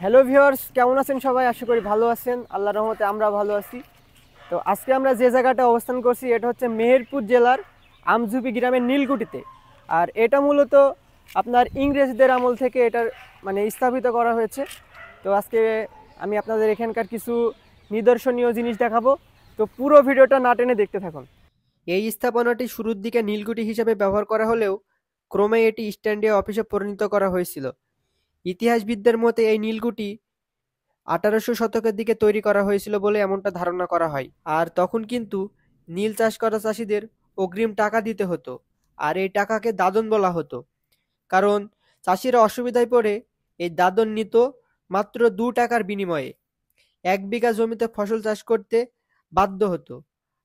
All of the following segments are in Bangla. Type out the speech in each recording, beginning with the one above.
হ্যালো ভিউয়ার্স, কেমন আছেন সবাই? আশা করি ভালো আছেন। আল্লাহর রহমতে আমরা ভালো আছি। তো আজকে আমরা যে জায়গাটা অবস্থান করছি এটা হচ্ছে মেহেরপুর জেলার আমঝুপি গ্রামের নীলকুঠিতে। আর এটা মূলত আপনার ইংরেজদের আমল থেকে এটার স্থাপিত করা হয়েছে। তো আজকে আমি আপনাদের এখানকার কিছু নিদর্শনীয় জিনিস দেখাবো। তো পুরো ভিডিওটা না টেনে দেখতে থাকুন। এই স্থাপনাটি শুরুর দিকে নীলকুঠি হিসেবে ব্যবহার করা হলেও ক্রমে এটি স্ট্যান্ডার্ড অফিসে পরিণত করা হয়েছিল। ইতিহাসবিদদের মতে এই নীলকুঠি 1800 শতকের দিকে তৈরি করা হয়েছিল বলে এমনটা ধারণা করা হয়। আর তখন কিন্তু নীল চাষ করা চাষিদের অগ্রিম টাকা দিতে হতো, আর এই টাকাকে দাদন বলা হতো। কারণ চাষিরা অসুবিধায় পড়ে এই দাদন নিত মাত্র 2 টাকার বিনিময়ে। 1 বিঘা জমিতে ফসল চাষ করতে বাধ্য হতো,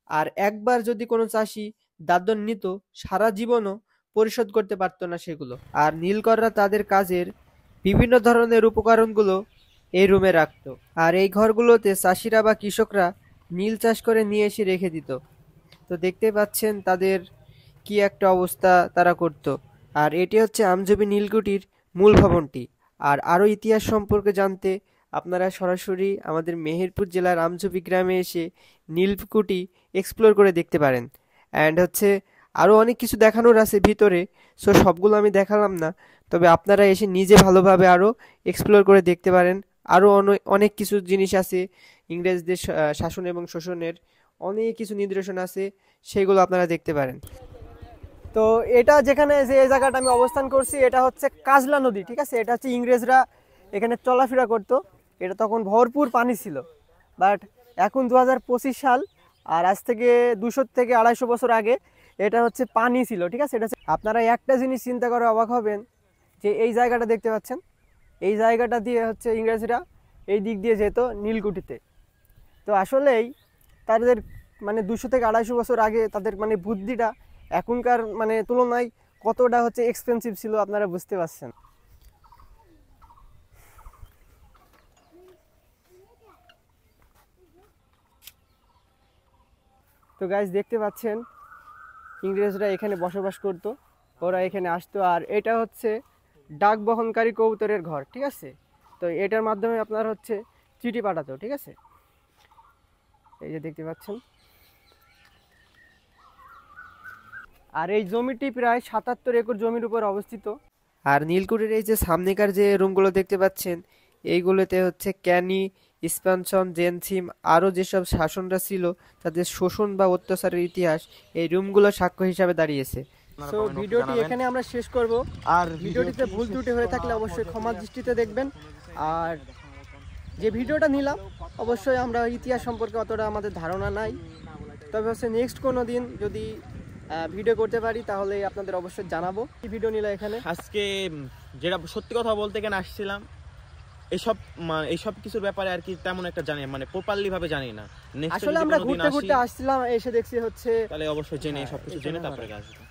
আর একবার যদি কোনো চাষি দাদন নিত সারা জীবনও পরিশোধ করতে পারতো না সেগুলো। আর নীলকররা তাদের কাজের বিভিন্ন ধরনের উপকরণগুলো এই রুমে রাখতো, আর এই ঘরগুলোতে চাষিরা বা কৃষকরা নীল চাষ করে নিয়ে এসে রেখে দিত। তো দেখতে পাচ্ছেন তাদের কি একটা অবস্থা তারা করত। আর এটি হচ্ছে আমঝুপি নীলকুঠির মূল ভবনটি। আর আরও ইতিহাস সম্পর্কে জানতে আপনারা সরাসরি আমাদের মেহেরপুর জেলার আমঝুপি গ্রামে এসে নীলকুঠি এক্সপ্লোর করে দেখতে পারেন। অ্যান্ড হচ্ছে আরও অনেক কিছু দেখানোর আছে ভিতরে, সো সবগুলো আমি দেখালাম না। তবে আপনারা এসে নিজে ভালোভাবে আরও এক্সপ্লোর করে দেখতে পারেন। আরও অনেক কিছু জিনিস আছে, ইংরেজদের শাসন এবং শোষণের অনেক কিছু নিদর্শন আছে, সেগুলো আপনারা দেখতে পারেন। তো এটা যেখানে যে জায়গাটা আমি অবস্থান করছি এটা হচ্ছে কাজলা নদী, ঠিক আছে? এটা হচ্ছে ইংরেজরা এখানে চলাফেরা করতো। এটা তখন ভরপুর পানি ছিল, বাট এখন 2025 সাল, আর আজ থেকে 200 থেকে 250 বছর আগে এটা হচ্ছে পানি ছিল, ঠিক আছে? এটা আপনারা একটা জিনিস চিন্তা করে অবাক হবেন যে এই জায়গাটা দেখতে পাচ্ছেন, এই জায়গাটা দিয়ে হচ্ছে ইংরেজরা এই দিক দিয়ে যেত নীলকুঠিতে। তো আসলেই তাদের 200 থেকে 250 বছর আগে তাদের বুদ্ধিটা এখনকার তুলনায় কতটা হচ্ছে এক্সপেন্সিভ ছিল, আপনারা বুঝতে পারছেন। তো গাইস দেখতে পাচ্ছেন ইংরেজরা এখানে বসবাস করত, ওরা এখানে আসতো। আর এটা হচ্ছে ডাক বহনকারী কবুতরের ঘর, ঠিক আছে? তো এটার মাধ্যমে আপনার হচ্ছে চিঠি পাঠাতো, ঠিক আছে? এই যে দেখতে পাচ্ছেন। আর এই জমিটি প্রায় 77 একর জমির উপর অবস্থিত। আর নীলকুঠির এই যে সামনেকার যে রুমগুলো দেখতে পাচ্ছেন, এইগুলোতে হচ্ছে ক্যানি, স্পেনসন, জেনসিম আরও যেসব শাসনরা ছিল তাদের শোষণ বা অত্যাচারের ইতিহাস এই রুমগুলো সাক্ষ্য হিসাবে দাঁড়িয়েছে। সো ভিডিওটি এখানে আমরা শেষ করব। আর ভিডিওটিতে ভুল ত্রুটি হয়ে থাকলে অবশ্যই ক্ষমা দৃষ্টিতে দেখবেন। আর যে ভিডিওটা নিলাম, অবশ্যই আমরা ইতিহাস সম্পর্কে অতটা আমাদের ধারণা নাই, তবে হচ্ছে নেক্সট কোনো দিন যদি ভিডিও করতে পারি তাহলে আপনাদের অবশ্যই জানাবো। কি ভিডিও নিলাম এখানে আজকে, যেটা সত্যি কথা বলতে এখানে আসছিলাম, এইসব কিছুর ব্যাপারে আর কি তেমন একটা জানি প্রপারলি ভাবে জানি না। আসলে আমরা ঘুরতে ঘুরতে আসছিলাম, এসে দেখছি হচ্ছে, তাহলে অবশ্যই জেনে সবকিছু জেনে তারপরে আসবো।